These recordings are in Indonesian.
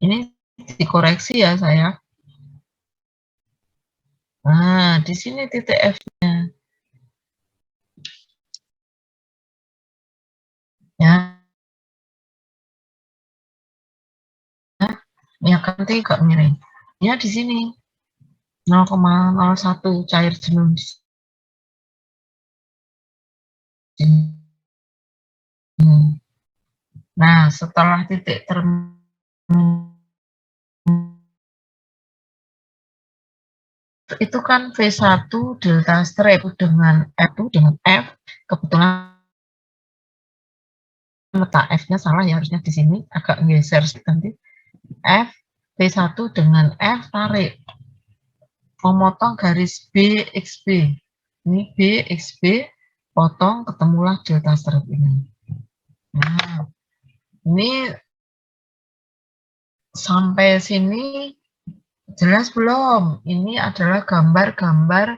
Ini dikoreksi ya saya. Nah, di sini titik F-nya. Ya. Ya kan agak miring. Ya di sini 0,01 cair jenuh di sini. Nah, setelah titik terminal itu kan V1 delta strip dengan F2 dengan F, kebetulan letak F-nya salah ya, harusnya di sini agak geser nanti. F V1 dengan F tarik memotong garis BXB. Ini BXB potong ketemulah delta strip ini. Nah, ini sampai sini jelas belum? Ini adalah gambar-gambar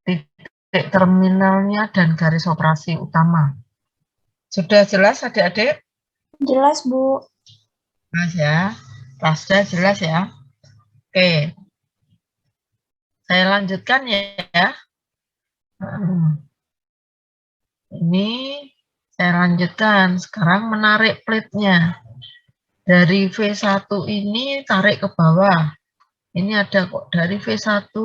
titik terminalnya dan garis operasi utama. Sudah jelas adik-adik? Jelas, Bu. Jelas ya. Rasda jelas ya. Oke. Saya lanjutkan ya. Ini saya lanjutkan. Sekarang menarik plate-nya. Dari V1 ini tarik ke bawah. Ini ada kok dari V1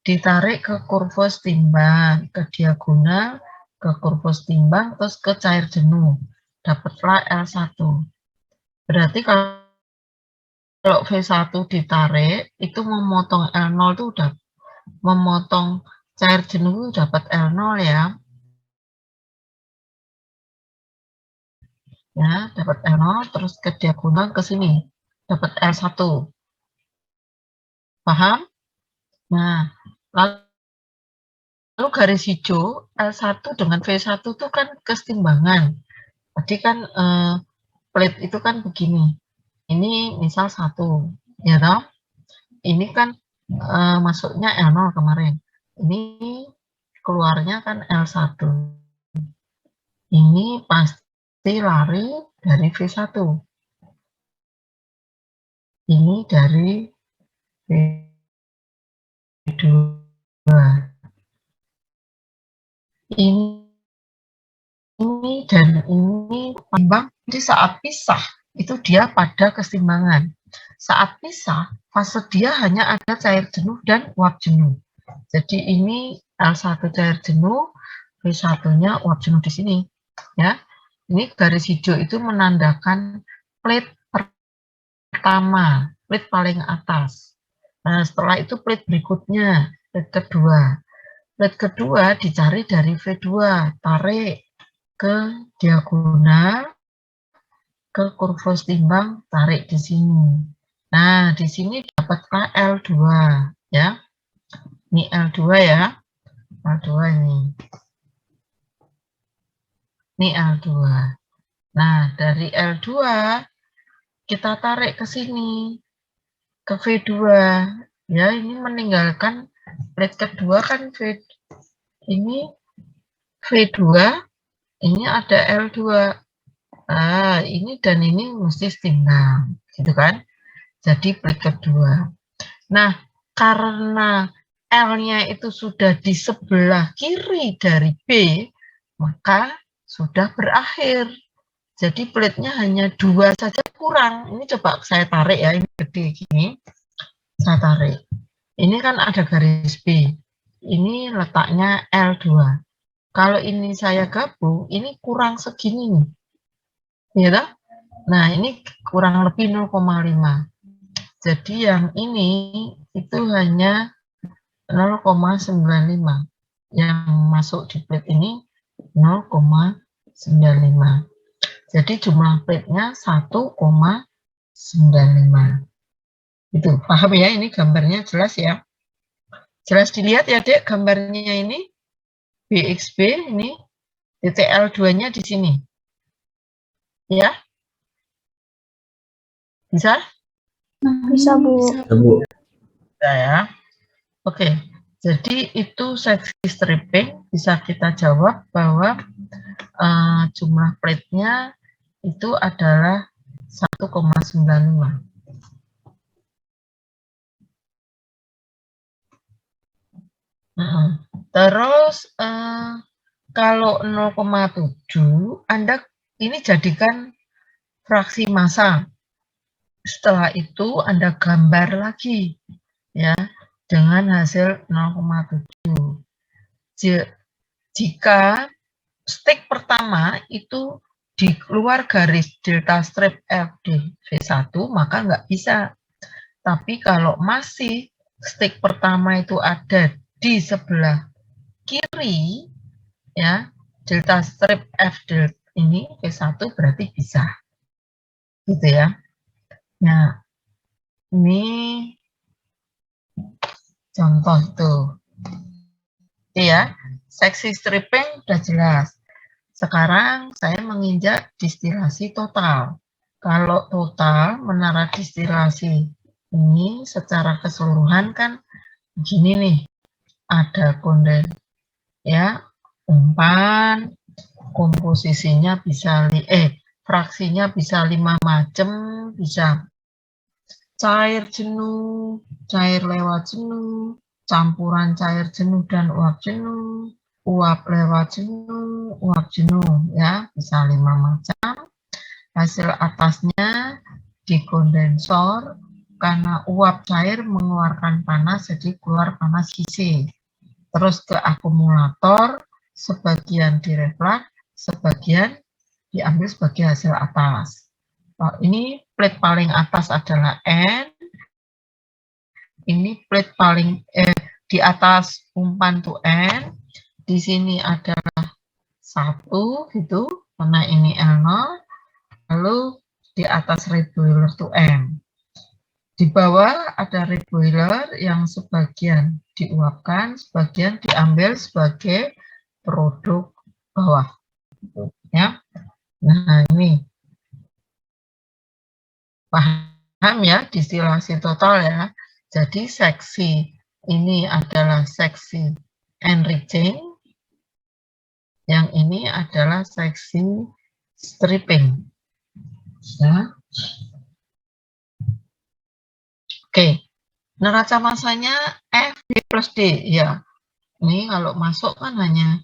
ditarik ke kurvus timbang, ke diagonal, ke kurvus timbang, terus ke cair jenuh. Dapatlah L1. Berarti kalau V1 ditarik, itu memotong L0 itu udah memotong cair jenuh dapat L0 ya. Ya, dapat L0 terus ke diagonal ke sini. Dapat L1. Paham? Nah, lalu garis hijau L1 dengan V1 itu kan kesetimbangan. Tadi kan plate itu kan begini. Ini misal 1, ya toh? Ini kan masuknya L0 kemarin. Ini keluarnya kan L1. Ini pasti lari dari V1. Ini dari V2. Ini dan ini timbang. Jadi saat pisah itu dia pada keseimbangan. Saat pisah fase dia hanya ada cair jenuh dan uap jenuh. Jadi ini L1 cair jenuh, V1-nya uap jenuh di sini. Ya, ini garis hijau itu menandakan plate pertama, plate paling atas. Nah, setelah itu plate berikutnya, plate kedua. Plate kedua dicari dari V2, tarik ke diagonal, ke kurvus timbang, tarik di sini. Nah, di sini dapatlah L2 ya. Ini L2 ya. L2 ini. Ini L2. Nah, dari L2 kita tarik ke sini. Ke V2. Ya, ini meninggalkan plate kedua kan ini V2, ini ada L2. Nah, ini dan ini mesti setimbang, gitu kan? Jadi plate kedua. Nah, karena L-nya itu sudah di sebelah kiri dari B, maka sudah berakhir. Jadi plate-nya hanya 2 saja kurang. Ini coba saya tarik ya, ini gede gini. Saya tarik. Ini kan ada garis B. Ini letaknya L2. Kalau ini saya gabung, ini kurang segini nih. Ya, nah, ini kurang lebih 0,5. Jadi yang ini itu hanya 0,95. Yang masuk di plate ini 0,95. Jadi jumlah plate-nya 1,95. Itu paham ya, ini gambarnya jelas ya. Jelas dilihat ya, Dek, gambarnya ini. BXB ini titik L2-nya di sini. Ya? Bisa? Bisa, Bu. Bisa ya. Oke. Jadi itu seksi stripping, bisa kita jawab bahwa jumlah plate-nya itu adalah 1,95. Terus kalau 0,7 Anda ini jadikan fraksi massa. Setelah itu Anda gambar lagi ya dengan hasil 0,7. Jika stick pertama itu di luar garis delta strip FD V1 maka nggak bisa. Tapi kalau masih stick pertama itu ada di sebelah kiri ya delta strip F delta ini V1 berarti bisa gitu ya. Nah ini contoh tuh ya, seksi stripping udah jelas. Sekarang saya menginjak distilasi total. Kalau total menara distilasi ini secara keseluruhan kan gini nih, ada konden ya, umpan, komposisinya bisa fraksinya bisa 5 macam, bisa cair jenuh, cair lewat jenuh, campuran cair jenuh dan uap jenuh, uap lewat jenuh, uap jenuh ya, bisa 5 macam. Hasil atasnya dikondensor karena uap cair mengeluarkan panas jadi keluar panas Qc. Terus ke akumulator, sebagian direfleks, sebagian diambil sebagai hasil atas. Nah, ini plate paling atas adalah N. Ini plate paling di atas umpan tuh N. Di sini adalah 1 gitu, karena ini L0. Lalu di atas reboiler tuh M. Di bawah ada reboiler yang sebagian diuapkan, sebagian diambil sebagai produk bawah. Ya. Nah, ini paham ya distilasi total ya. Jadi seksi ini adalah seksi enriching, yang ini adalah seksi stripping. Ya. Oke, neraca massanya FB plus D ya. Ini kalau masuk kan hanya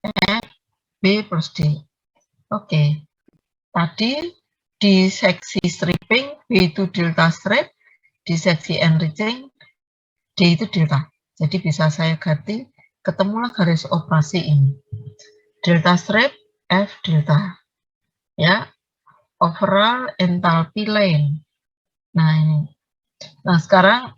FB plus D. Oke, tadi di seksi stripping B itu delta strip, di seksi enriching D itu delta. Jadi bisa saya ganti, ketemulah garis operasi ini. Delta strip F delta. Ya, overall enthalpy lane. Nah, ini. Nah, sekarang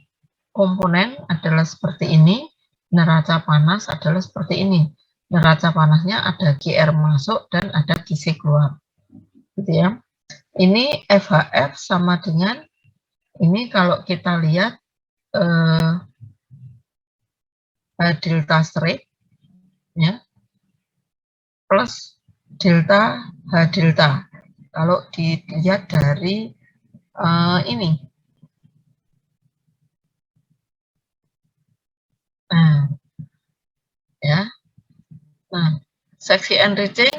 komponen adalah seperti ini, neraca panas adalah seperti ini. Neraca panasnya ada GR masuk dan ada QC keluar. Gitu ya. Ini FHF sama dengan ini kalau kita lihat delta strip ya plus delta H delta. Kalau dilihat dari ini. Nah, ya. Nah, seksi enriching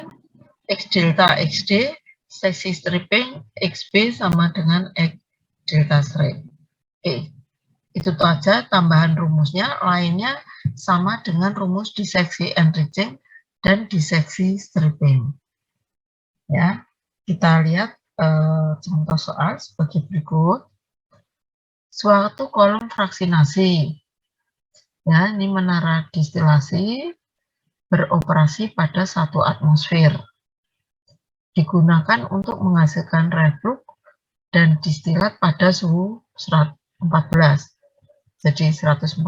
X delta XD, seksi stripping XB sama dengan X delta strip. Oke, itu aja tambahan rumusnya, lainnya sama dengan rumus di seksi enriching dan di seksi stripping. Ya, kita lihat contoh soal sebagai berikut. Suatu kolom fraksinasi. Ya, ini menara distilasi beroperasi pada 1 atmosfer. Digunakan untuk menghasilkan reflux dan distilat pada suhu 114. Jadi 114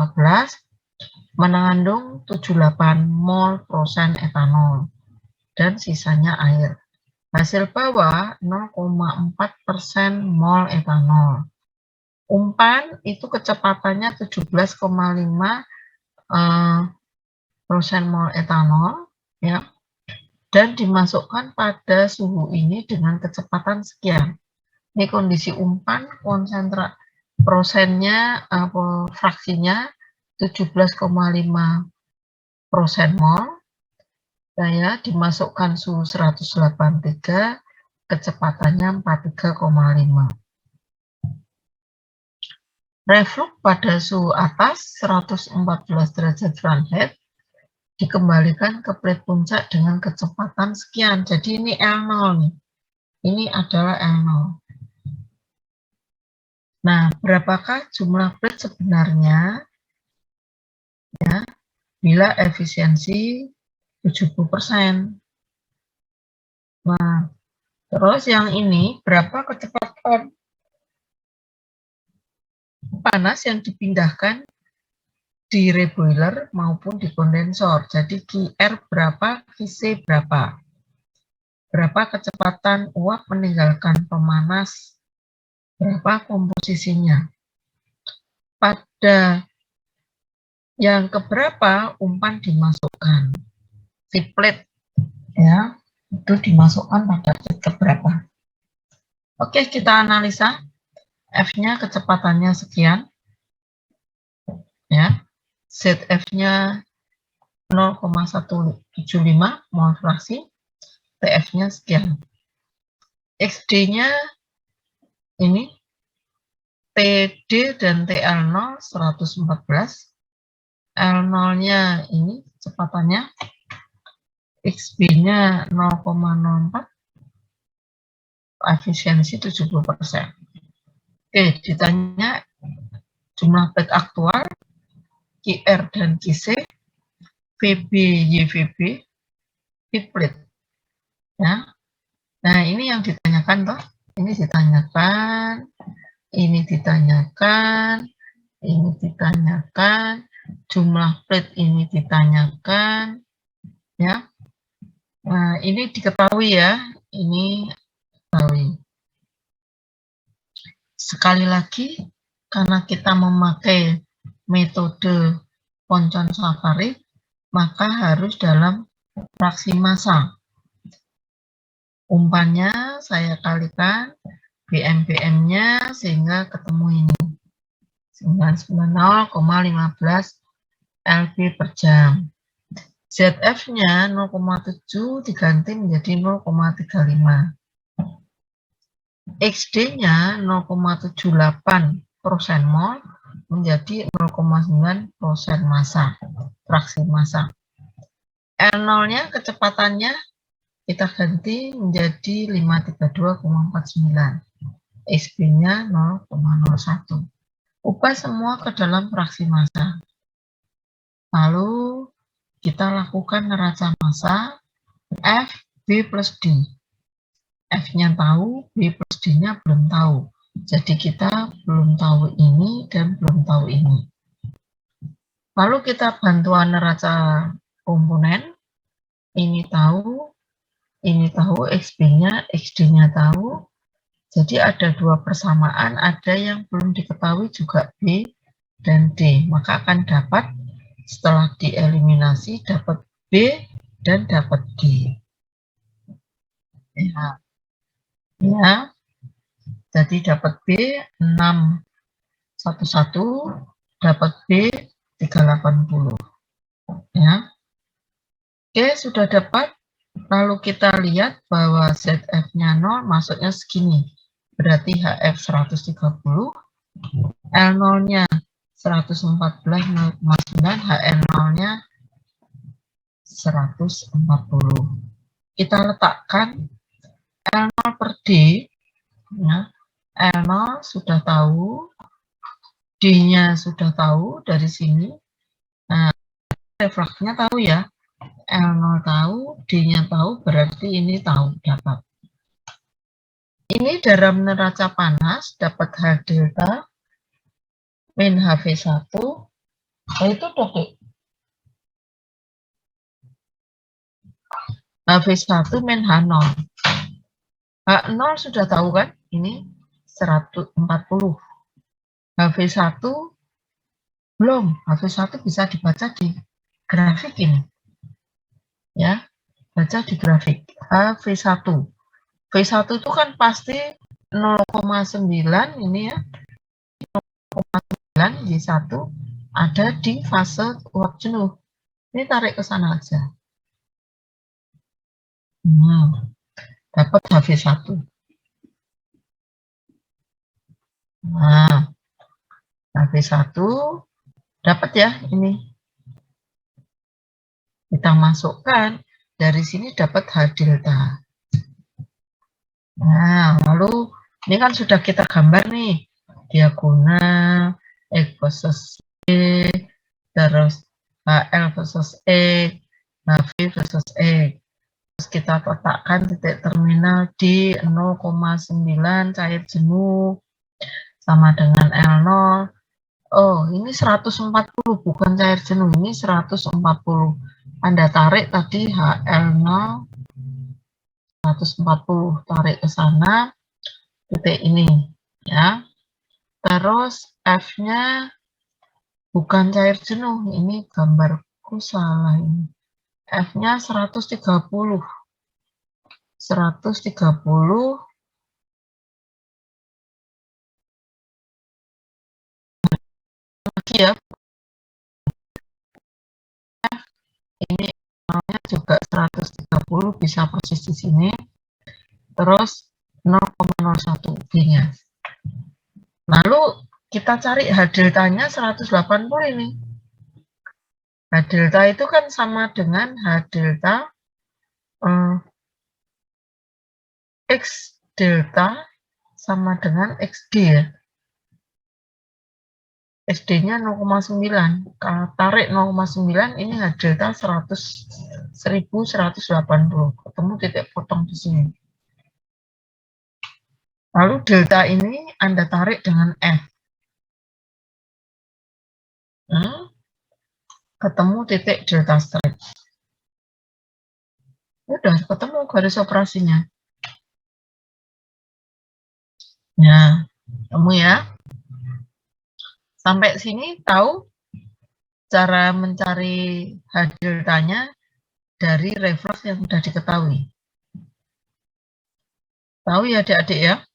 mengandung 78 mol prosen etanol dan sisanya air. Hasil bawah 0,4% mol etanol. Umpan itu kecepatannya 17,5 prosen mol etanol ya, dan dimasukkan pada suhu ini dengan kecepatan sekian. Ini kondisi umpan, konsentrat prosennya fraksinya 17,5% mol. Saya dimasukkan suhu 183, kecepatannya 43,5. Reflux pada suhu atas 114 derajat Fahrenheit dikembalikan ke plate puncak dengan kecepatan sekian. Jadi ini L0 nih. Ini adalah L0. Nah, berapakah jumlah plate sebenarnya? Ya, bila efisiensi 70%. Nah, terus yang ini berapa kecepatan panas yang dipindahkan di reboiler maupun di kondensor. Jadi QR berapa, QC berapa. Berapa kecepatan uap meninggalkan pemanas, berapa komposisinya. Pada yang keberapa umpan dimasukkan. Si plate ya, itu dimasukkan pada plate keberapa. Oke, kita analisa. F-nya kecepatannya sekian. Ya. ZF-nya 0,175 mol fraksi. TF-nya sekian. XD-nya ini TD dan TL0 114. L0-nya ini kecepatannya. XB-nya 0,04. Efisiensi 70%. Oke, ditanya jumlah plate aktual, QR dan QC, VB, YVB, feed plate. Ya. Nah, ini yang ditanyakan toh. Ini ditanyakan, ini ditanyakan, ini ditanyakan, jumlah plate ini ditanyakan, ya. Nah, ini diketahui ya, ini diketahui. Sekali lagi, karena kita memakai metode Ponchon-Safarid, maka harus dalam fraksi massa. Umpannya saya kalikan BM-BM-nya sehingga ketemu ini. 990,15 lb per jam. ZF-nya 0,7 diganti menjadi 0,35. XD-nya 0,78% mol menjadi 0,9% massa, fraksi massa. L0-nya kecepatannya kita ganti menjadi 532,49. XB-nya 0,01. Ubah semua ke dalam fraksi massa. Lalu kita lakukan neraca massa F, B plus D. F-nya tahu, B plus D-nya belum tahu. Jadi kita belum tahu ini dan belum tahu ini. Lalu kita bantuan neraca komponen. Ini tahu, XB-nya, XD-nya tahu. Jadi ada dua persamaan, ada yang belum diketahui juga B dan D. Maka akan dapat setelah dieliminasi dapat B dan dapat D. Ya, jadi dapat B 611, dapat B 380. Ya. Oke, sudah dapat. Lalu kita lihat bahwa ZF-nya 0 masuknya segini. Berarti HF 130, L0-nya 114,9, HN0-nya 140. Kita letakkan L0 per D, ya. L0 sudah tahu, D-nya sudah tahu dari sini. Nah, refleksnya tahu ya, L0 tahu, D-nya tahu, berarti ini tahu, dapat. Ini dalam neraca panas, dapat H delta, min HV1, itu dok. HV1 min H0. H0 sudah tahu kan? Ini 140. HV1 belum. HV1 bisa dibaca di grafik ini. Ya, baca di grafik. HV1. V1 itu kan pasti 0,9 ini ya. 0,9 Y1 ada di fase uap jenuh. Ini tarik ke sana aja. Dapat HV1. Nah, Nah, V1 dapat ya ini. Kita masukkan, dari sini dapat H delta. Nah, lalu ini kan sudah kita gambar nih, diagonal, X versus Y, terus HL versus X, HV versus X. Terus kita letakkan titik terminal di 0,9 cair jenuh, sama dengan L0. Oh, ini 140, bukan cair jenuh, ini 140. Anda tarik tadi HL0, 140, tarik ke sana, titik ini, ya. Terus F-nya bukan cair jenuh, ini gambarku salah ini. F-nya 130. 130 lagi ya. Ini juga 130, bisa persis di sini. Terus 0,01 B-nya. Lalu kita cari H deltanya 180 ini. H delta itu kan sama dengan H delta X delta sama dengan XD ya. XD-nya 0,9. Kalau tarik 0,9 ini H delta 1180. Ketemu titik potong di sini. Lalu delta ini Anda tarik dengan F. Ketemu titik delta strip. Udah ketemu garis operasinya. Nah, ketemu ya. Sampai sini tahu cara mencari H deltanya dari refleks yang sudah diketahui. Tahu ya adik-adik ya?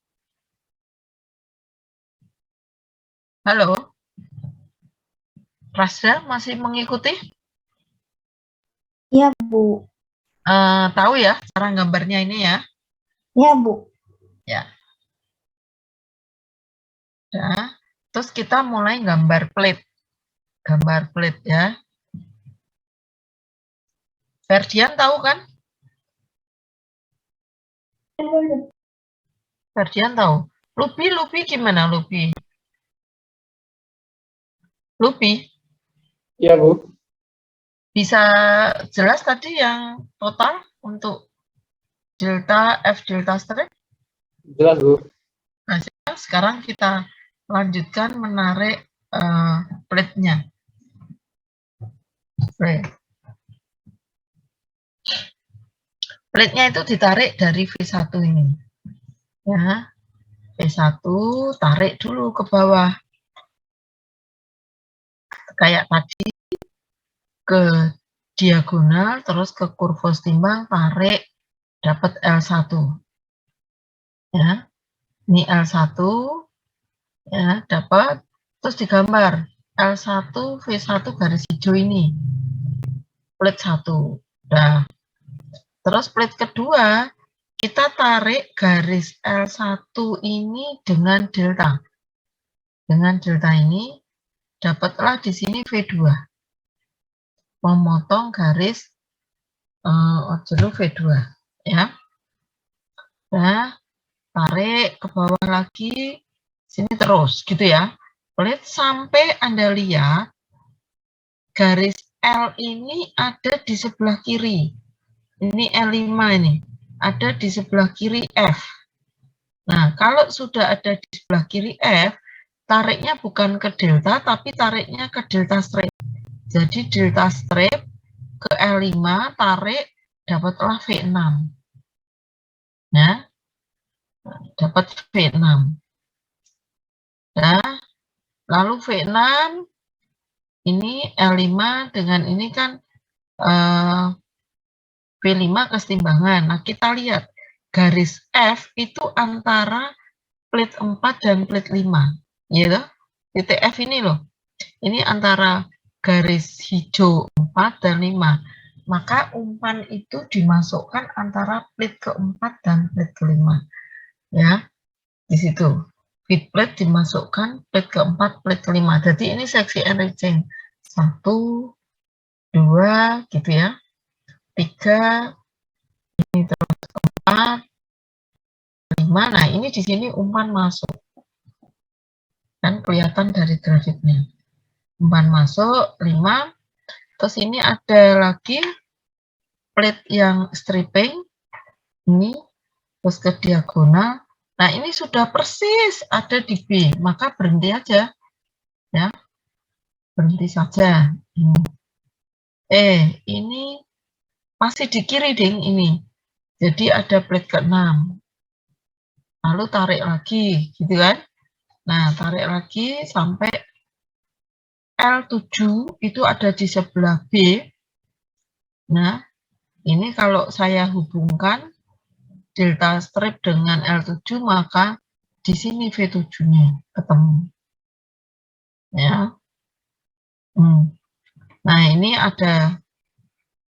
Halo? Rasda masih mengikuti? Iya, Bu. Tahu ya cara gambarnya ini ya? Iya, Bu. Ya. Nah, terus kita mulai gambar plate. Gambar plate ya. Ferdian tahu kan? Ferdian tahu. Lupi gimana Lupi? Lupi? Iya, Bu. Bisa jelas tadi yang total untuk delta F delta strip? Jelas, Bu. Nah, sekarang kita lanjutkan menarik plate-nya. Plate-nya itu ditarik dari V1 ini. Ya. V1 tarik dulu ke bawah. Kayak tadi ke diagonal terus ke kurvos timbang tarik dapat L1. Ya. Ini L1 ya, dapat terus digambar L1 V1 garis hijau ini. Plate 1. Nah, terus plate kedua kita tarik garis L1 ini dengan delta. Dengan delta ini dapatlah di sini V2. Memotong garis V2 ya. Nah, tarik ke bawah lagi sini terus gitu ya. Plate sampai Anda lihat garis L ini ada di sebelah kiri. Ini L5 ini. Ada di sebelah kiri F. Nah, kalau sudah ada di sebelah kiri F, tariknya bukan ke delta, tapi tariknya ke delta strip. Jadi delta strip ke L5, tarik, dapatlah V6. Nah, dapat V6. Nah, lalu V6, ini L5 dengan ini kan V5 kesetimbangan. Nah, kita lihat garis F itu antara plate 4 dan plate 5. Ya, titik F ini loh. Ini antara garis hijau 4 dan 5. Maka umpan itu dimasukkan antara plate keempat dan plate kelima. Ya, di situ. feed plate dimasukkan plate keempat, plate kelima. Jadi ini seksi enriching 1, 2 gitu ya, 3, ini terus 4, 5. Nah ini di sini umpan masuk, kan kelihatan dari grafiknya. Umpan masuk 5. Terus ini ada lagi plate yang stripping ini, terus ke diagonal. Nah ini sudah persis ada di B, maka berhenti aja ya, berhenti saja. Ini masih di kiri ding ini, jadi ada plate ke-6, lalu tarik lagi gitu kan. Nah tarik lagi sampai L7 itu ada di sebelah B. Nah ini kalau saya hubungkan delta strip dengan L7, maka di sini V7-nya ketemu. Ya. Nah, ini ada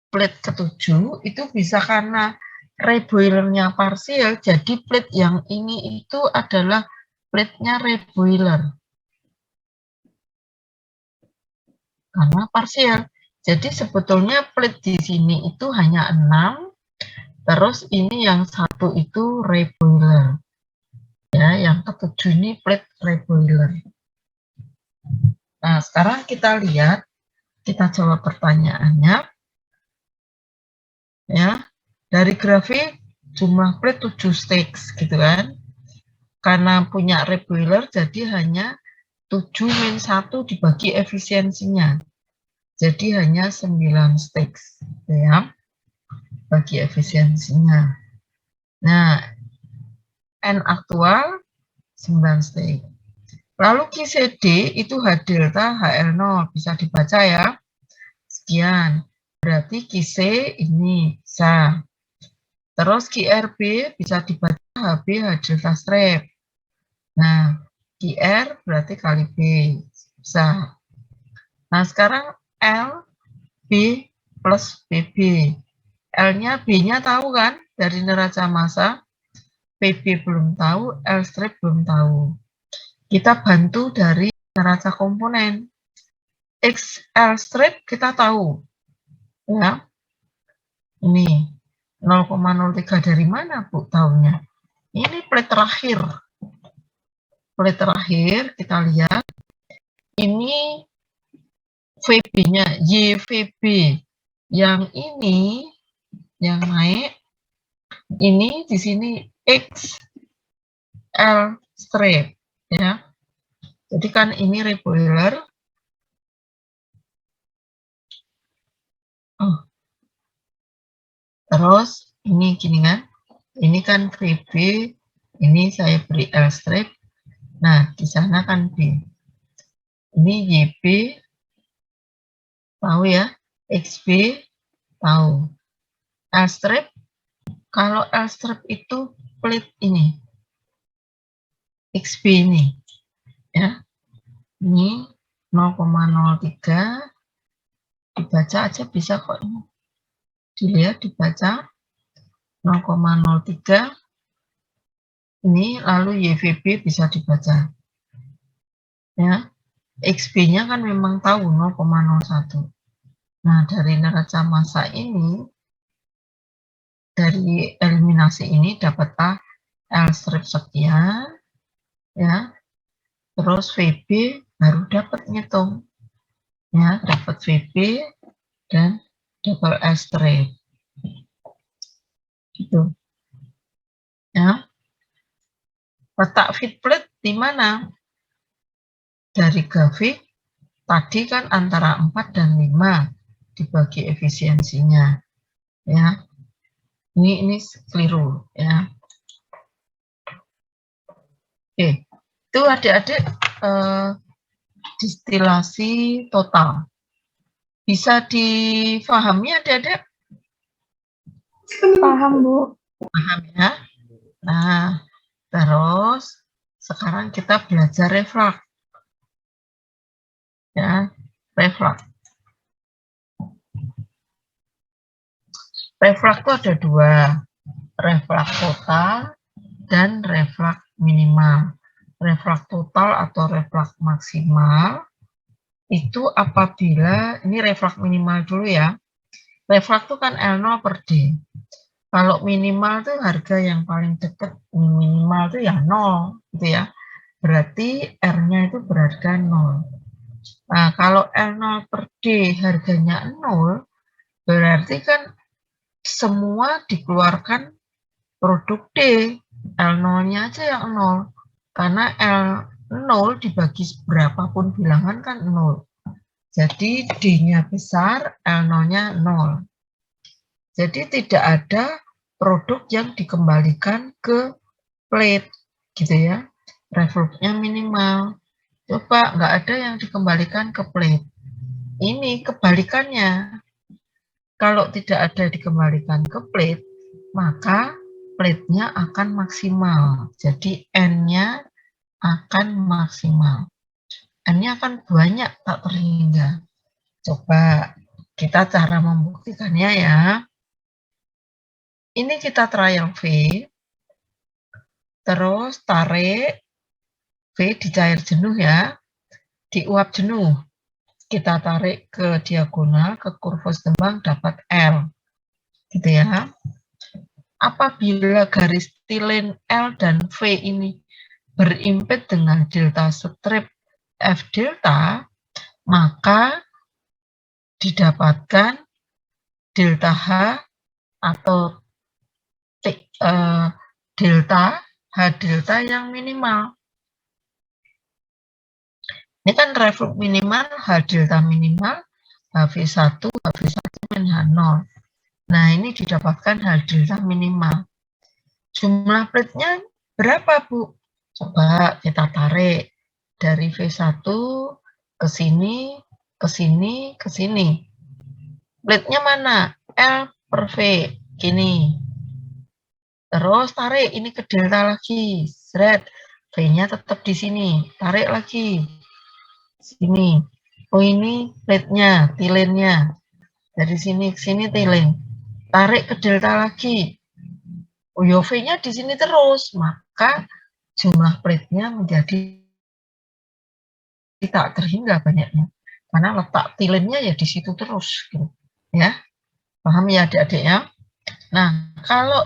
plate ke-7, itu bisa karena reboilernya parsial, jadi plate yang ini itu adalah plate-nya reboiler. Karena parsial. Jadi sebetulnya plate di sini itu hanya 6, terus ini yang satu itu reboiler. Ya, yang ke-7 ini plate reboiler. Nah, sekarang kita lihat, kita jawab pertanyaannya. Ya, dari grafik jumlah plate 7 stacks gitu kan. Karena punya reboiler jadi hanya 7-1 dibagi efisiensinya. Jadi hanya 9 stacks ya. Bagi efisiensinya. Nah, N aktual 9 stacks. Lalu QCD itu H delta HL0 bisa dibaca ya. Sekian. Berarti QC ini bisa. Terus QRB bisa dibaca HB H delta strip. Nah, QR berarti kali B. Bisa. Nah, sekarang L, B plus BB. L-nya, B-nya tahu kan? Dari neraca massa. PB belum tahu, L strip belum tahu. Kita bantu dari neraca komponen. X L strip kita tahu. Ya. Ini 0,03 dari mana, Bu, tahunya? Ini plate terakhir. Plate terakhir kita lihat. Ini VB-nya, YVB. Yang ini yang naik. Ini di sini X L strip ya. Jadi kan ini reboiler. Terus ini gini kan. Ini kan VB, ini saya beri L strip. Nah, di sana kan B. Ini YB tahu ya. XB tahu. L strip, kalau L strip itu plate ini. XB ini ya. Ini 0,03 dibaca aja bisa kok ini. Dilihat dibaca 0,03 ini, lalu YVB bisa dibaca ya. XB-nya kan memang tahu 0,01. Nah, dari neraca massa ini, dari eliminasi ini dapatlah L strip sekian ya. Terus VB baru dapat ngitung ya, dapat VB dan double L strip gitu ya. Letak feed plate di mana? Dari grafik tadi kan antara 4 dan 5 dibagi efisiensinya ya. Ini keliru ya. Oke, itu adik-adik distilasi total. Bisa difahami adik-adik? Paham, Bu. Paham ya? Nah, terus sekarang kita belajar reflux. Ya, reflux. Reflux itu ada dua, reflux total dan reflux minimal. reflux total atau reflux maksimal itu apabila, ini reflux minimal dulu ya. Reflux itu kan L0 per D. Kalau minimal itu harga yang paling dekat minimal itu ya 0 gitu ya. Berarti R-nya itu berharga 0. Nah, kalau L0 per D harganya 0, berarti kan semua dikeluarkan produk D. L0-nya aja yang 0. Karena L0 dibagi berapapun bilangan kan 0. Jadi D-nya besar, L0-nya 0. Jadi tidak ada produk yang dikembalikan ke plate, gitu ya. Refluxnya minimal. Coba nggak ada yang dikembalikan ke plate. Ini kebalikannya. Kalau tidak ada dikembalikan ke plate, maka plate-nya akan maksimal. Jadi N-nya akan maksimal. N-nya akan banyak tak terhingga. Coba kita cara membuktikannya ya. Ini kita trial V, terus tarik V di cair jenuh ya, di uap jenuh. Kita tarik ke diagonal, ke kurvus tembang dapat L. Gitu ya. Apabila garis tilen L dan V ini berimpit dengan delta strip F delta, maka didapatkan delta H atau delta H delta yang minimal. Ini kan reflux minimal, H delta minimal, HV1, HV1 min H0. Nah, ini didapatkan H delta minimal. Jumlah plate-nya berapa, Bu? Coba kita tarik dari V1 ke sini, ke sini, ke sini. Plate-nya mana? L per V, gini. Terus tarik ini ke delta lagi, seret. V-nya tetap di sini, tarik lagi. Sini. Oh, ini plate-nya, tilennya. Dari sini ke sini tilen. Tarik ke delta lagi. Oh, V-nya di sini terus, maka jumlah plate-nya menjadi tak terhingga banyaknya. Karena letak tilennya ya di situ terus, gitu. Ya. Paham ya adik-adik ya? Nah, kalau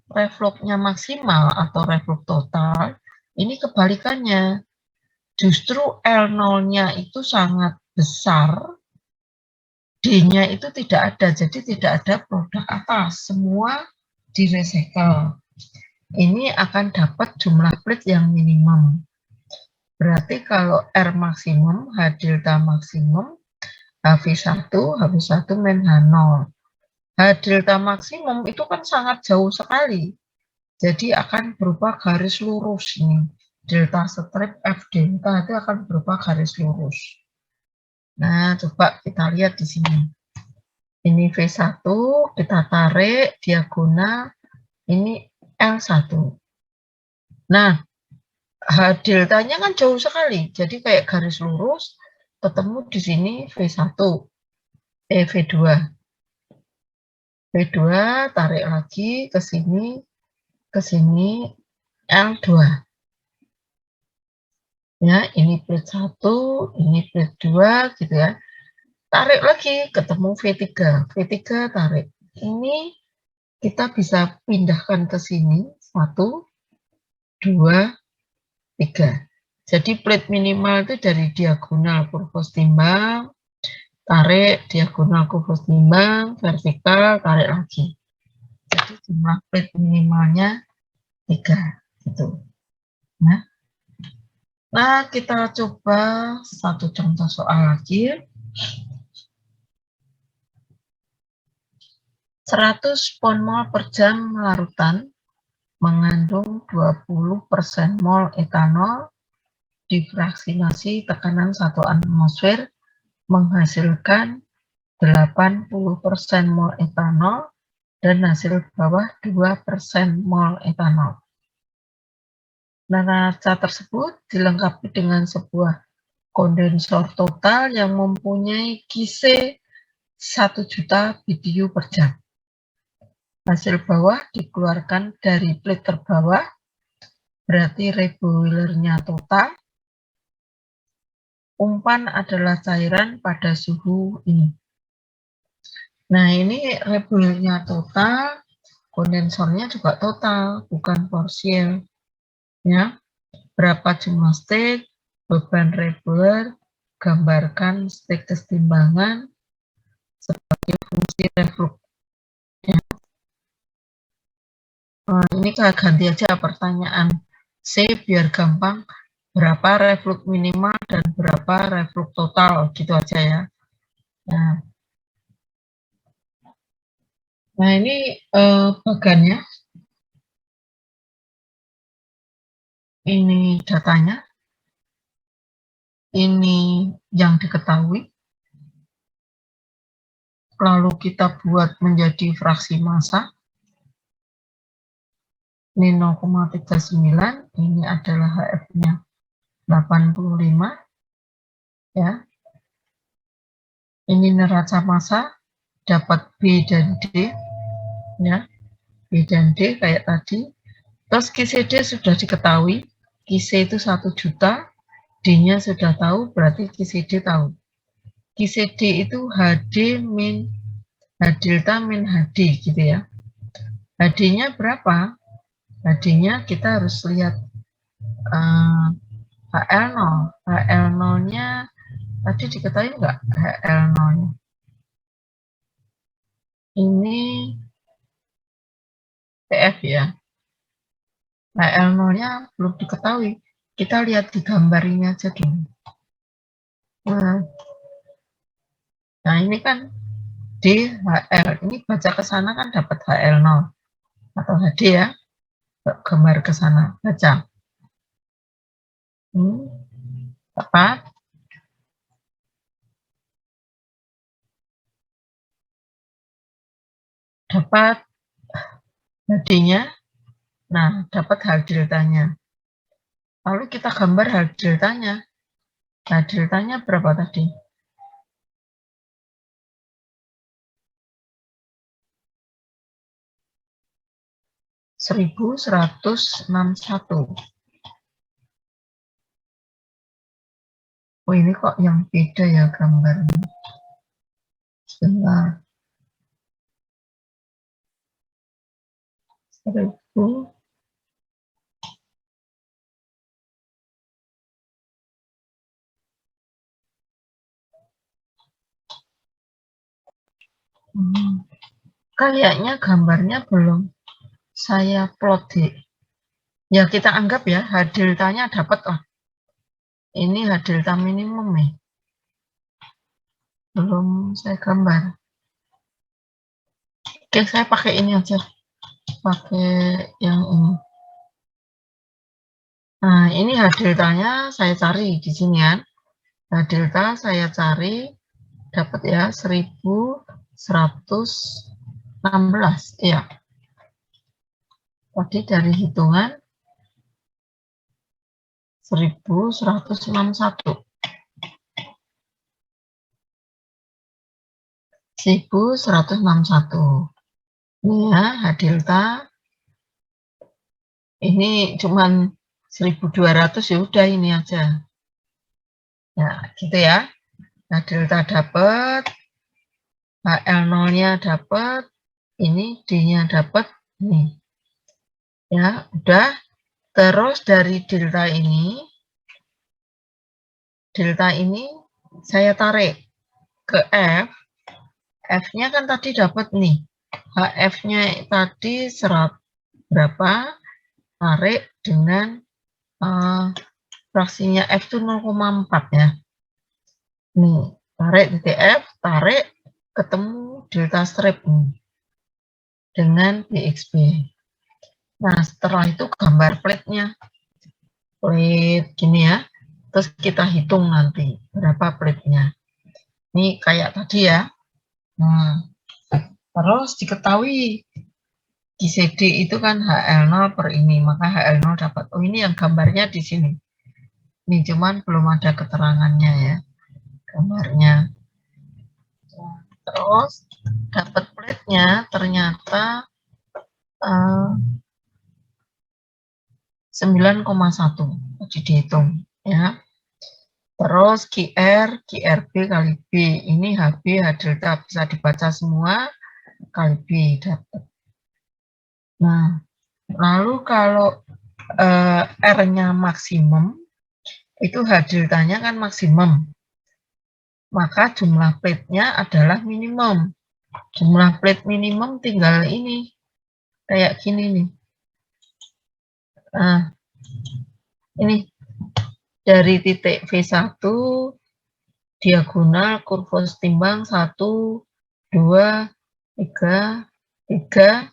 refluxnya maksimal atau reflux total, ini kebalikannya. Justru L0-nya itu sangat besar, D-nya itu tidak ada, jadi tidak ada produk atas, semua direcycle. Ini akan dapat jumlah plate yang minimum. Berarti kalau R maksimum, H delta maksimum, HV1, HV1 min H0. H delta maksimum itu kan sangat jauh sekali. Jadi akan berupa garis lurus nih. Delta strip F delta itu akan berupa garis lurus. Nah, coba kita lihat di sini. Ini V1, kita tarik diagonal, ini L1. Nah, H deltanya kan jauh sekali. Jadi kayak garis lurus, ketemu di sini V1, V2. V2 tarik lagi ke sini L2. Ya, ini plate 1, ini plate 2 gitu ya. Tarik lagi ketemu V3. V3 tarik. Ini kita bisa pindahkan ke sini 1 2 3. Jadi plate minimal itu dari diagonal kurvus timbang, tarik diagonal kurvus timbang, vertikal, tarik lagi. Jadi jumlah plate minimalnya 3 gitu. Nah, kita coba satu contoh soal lagi. 100 pon mol per jam larutan mengandung 20% mol etanol, difraksinasi tekanan 1 atmosfer menghasilkan 80% mol etanol dan hasil bawah 2% mol etanol. Neraca tersebut dilengkapi dengan sebuah kondensor total yang mempunyai Gise 1 juta BTU per jam. Hasil bawah dikeluarkan dari plate terbawah berarti regulernya total. Umpan adalah cairan pada suhu ini. Nah, ini regulernya total, kondensornya juga total, bukan porsiel. Ya, berapa jumlah stik, beban reguler, gambarkan stik kesetimbangan sebagai fungsi reflux. Ya. Ini ganti aja pertanyaan C biar gampang. Berapa reflux minimal dan berapa reflux total, gitu aja ya. Nah ini bagannya. Ini datanya. Ini yang diketahui. Lalu kita buat menjadi fraksi massa. Ini 0,39, ini adalah HF-nya 85. Ya. Ini neraca massa, dapat B dan D. Ya. B dan D kayak tadi. Terus QCD sudah diketahui. QC itu 1 juta. D-nya sudah tahu, berarti QCD tahu. QCD itu HD min H delta min HD gitu ya. HD-nya berapa? HD-nya kita harus lihat HL0. HL0-nya tadi diketahui nggak HL0-nya? Ini PF ya. HL0-nya belum diketahui. Kita lihat di gambar ini aja dulu. Nah ini kan DHL. Ini baca ke sana kan dapat HL0 atau HD ya. Gambar ke sana, baca. Tepat. Dapat HD-nya. Nah, dapat H deltanya. Lalu kita gambar H deltanya. H deltanya berapa tadi? (1161). Oh, ini kok yang beda ya gambarnya. Sebentar. 1000. Kayaknya gambarnya belum saya plot deh. Ya kita anggap ya H deltanya dapat lah. Ini H delta minimum nih. Belum saya gambar. Oke, saya pakai ini aja. Pakai yang ini. Nah, ini H deltanya saya cari di sini ya. H delta saya cari dapat ya 1116. Iya. Tadi dari hitungan 1161. 1161. Ini ya, H delta. Ini cuman 1200 ya udah ini aja. Ya, gitu ya. H delta dapat, HL0-nya dapat, ini D-nya dapat, nih. Ya, udah. Terus dari delta ini saya tarik ke F. F-nya kan tadi dapat nih. HF-nya tadi berapa? Tarik dengan fraksinya F itu 0,4 ya. Nih, tarik titik F, tarik, ketemu delta strip nih. Dengan BXB. Nah, setelah itu gambar plate-nya. Plate gini ya. Terus kita hitung nanti berapa plate-nya. Ini kayak tadi ya. Nah, terus diketahui GCD itu kan HL0 per ini, maka HL0 dapat. Oh, ini yang gambarnya di sini. Ini cuman belum ada keterangannya ya, gambarnya. Terus dapat plate-nya ternyata 9,1 jadi dihitung ya. Terus QRB kali B, ini HB H delta bisa dibaca semua kali B dapat. Nah, lalu kalau R-nya maksimum, itu H deltanya kan maksimum, maka jumlah plate-nya adalah minimum. Jumlah plate minimum tinggal ini, kayak gini nih. Nah, ini dari titik V1 diagonal kurvus timbang 1, 2, 3, 3,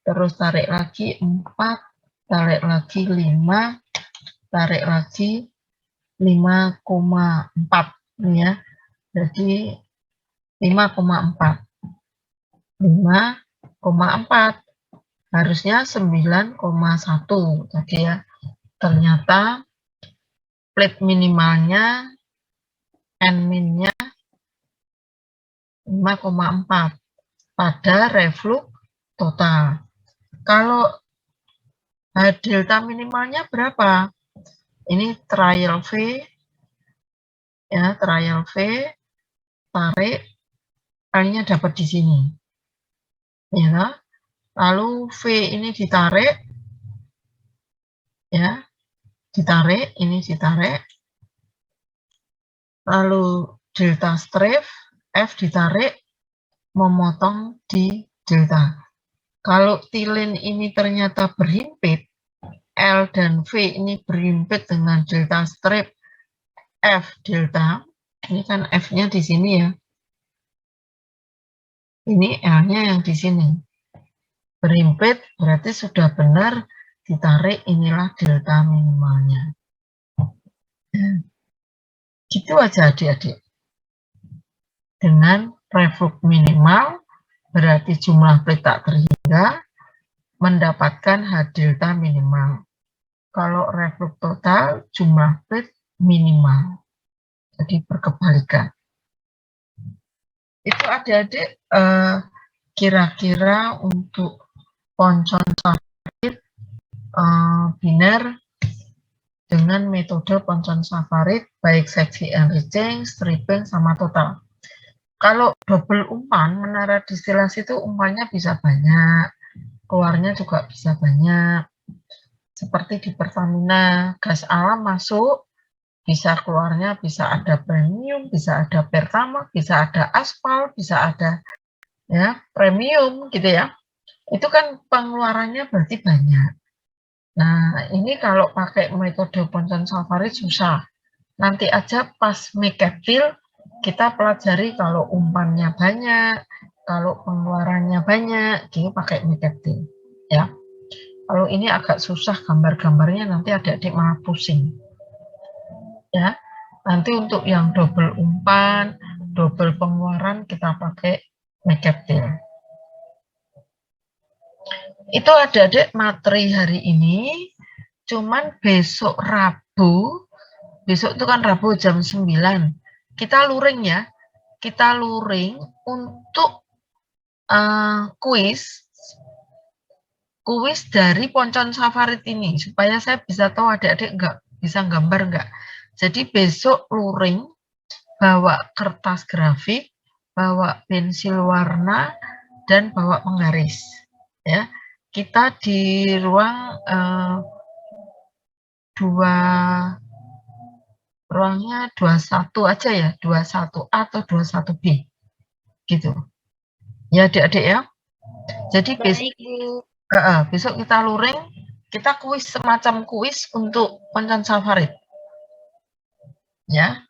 terus tarik lagi 4, tarik lagi 5, tarik lagi 5,4 ya. Jadi 5,4. 5,4 harusnya 9,1 tadi ya. Ternyata plate minimalnya N-minnya 5,4 pada reflux total. Kalau H delta minimalnya berapa? Ini trial V ya, trial V, tarik, L-nya dapat di sini. Ya. Lalu V ini ditarik ya. Ditarik, ini ditarik. Lalu delta strip F ditarik, memotong di delta. Kalau tilin ini ternyata berhimpit, L dan V ini berhimpit dengan delta strip F delta, ini kan F-nya di sini ya. Ini L-nya yang di sini. Berhimpit berarti sudah benar ditarik, inilah delta minimalnya. Gitu aja adik-adik. Dengan reflux minimal berarti jumlah plate tak terhingga mendapatkan H delta minimal. Kalau reflux total jumlah plate minimal. Jadi berkebalikan. Itu adik-adik kira-kira untuk poncon safarid biner dengan metode poncon safarid baik seksi enriching, stripping, sama total. Kalau double umpan, menara distilasi itu umpannya bisa banyak, keluarnya juga bisa banyak. Seperti di Pertamina, gas alam masuk, bisa keluarnya bisa ada premium, bisa ada pertamax, bisa ada aspal, bisa ada ya premium gitu ya. Itu kan pengeluarannya berarti banyak. Nah, ini kalau pakai metode poncon safarid susah. Nanti aja pas mekeptil kita pelajari kalau umpannya banyak, kalau pengeluarannya banyak, gitu pakai mekeptil ya. Kalau ini agak susah gambar-gambarnya, nanti adik-adik malah pusing. Ya. Nanti untuk yang double umpan, double pengeluaran kita pakai mekeptil. Itu adik-adik materi hari ini, cuman besok Rabu, besok itu kan Rabu jam 9, kita luring ya, kita luring untuk kuis dari poncon safarid ini, supaya saya bisa tahu adik-adik nggak bisa gambar nggak. Jadi besok luring, bawa kertas grafik, bawa pensil warna, dan bawa penggaris ya. Kita di ruang ruangnya 21 aja ya, 21A atau 21B gitu ya adik-adik ya. Jadi besok kita luring, kita kuis, semacam kuis untuk poncon safarid ya,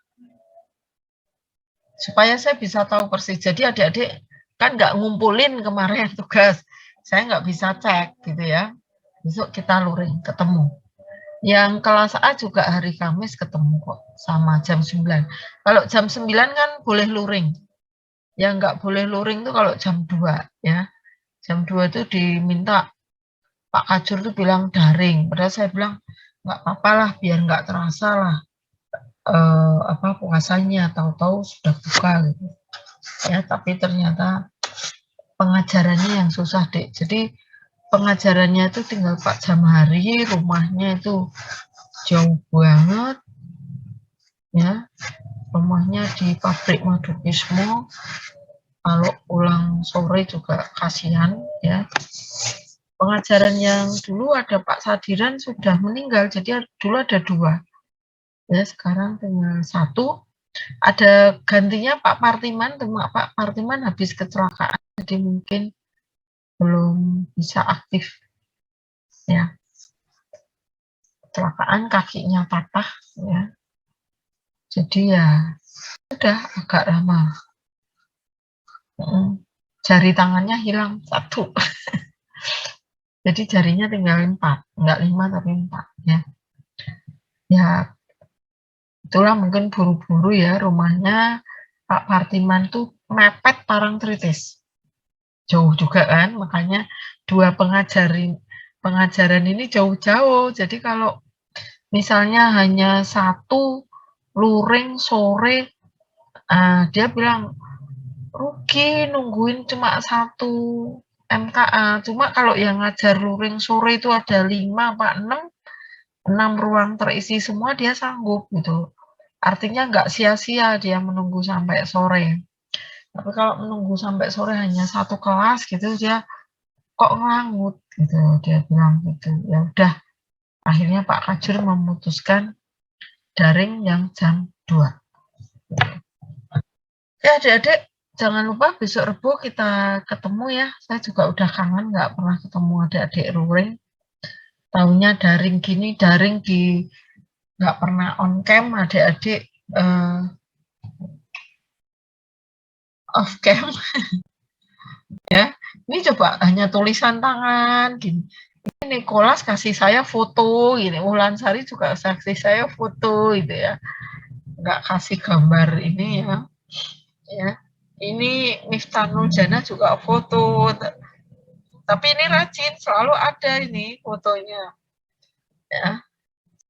supaya saya bisa tahu persis. Jadi adik-adik kan nggak ngumpulin kemarin tugas, saya nggak bisa cek gitu ya. Besok kita luring, ketemu. Yang kelas A juga hari Kamis ketemu kok, sama jam 9. Kalau jam 9 kan boleh luring. Yang nggak boleh luring tuh kalau jam 2 ya. Jam 2 itu diminta, Pak Kajur tuh bilang daring. Padahal saya bilang nggak apa-apa lah, biar nggak terasa lah puasanya, tahu-tahu sudah buka gitu. Ya, tapi ternyata pengajarannya yang susah, Dek. Jadi pengajarannya itu tinggal Pak Jamhari, rumahnya itu jauh banget, ya. Rumahnya di pabrik Madukismo. Kalau pulang sore juga kasihan, ya. Pengajaran yang dulu ada Pak Sadiran sudah meninggal, jadi dulu ada 2. Ya, sekarang tinggal 1. Ada gantinya Pak Partiman, cuma Pak Partiman habis kecelakaan, jadi mungkin belum bisa aktif, ya. Kecelakaan, kakinya patah, ya. Jadi ya sudah agak lama. Jari tangannya hilang 1. Jadi jarinya tinggal 4, enggak 5 tapi 4, ya. Ya, itulah mungkin buru-buru ya, rumahnya Pak Partiman tuh mepet Parangtritis. Jauh juga kan, makanya 2 pengajaran ini jauh-jauh. Jadi kalau misalnya hanya 1 luring sore, dia bilang rugi nungguin cuma 1 MKA. Cuma kalau yang ngajar luring sore itu ada 5 apa 6 ruang terisi semua, dia sanggup gitu. Artinya nggak sia-sia dia menunggu sampai sore. Tapi kalau menunggu sampai sore hanya 1 kelas gitu, dia kok ngangut gitu, dia bilang gitu. Ya udah, akhirnya Pak Kajur memutuskan daring yang jam 2. Ya adik-adik, jangan lupa besok Rebo kita ketemu ya. Saya juga udah kangen nggak pernah ketemu adik-adik luring. Taunya daring gini, daring di nggak pernah on cam, adik-adik off cam. Ya, ini coba hanya tulisan tangan gini. Ini Nicholas kasih saya foto gini, Wulansari juga kasih saya foto gitu ya. Nggak kasih gambar ini ya. Ya. Ini Miftah Nurjana juga foto. Tapi ini rajin, selalu ada ini fotonya. Ya.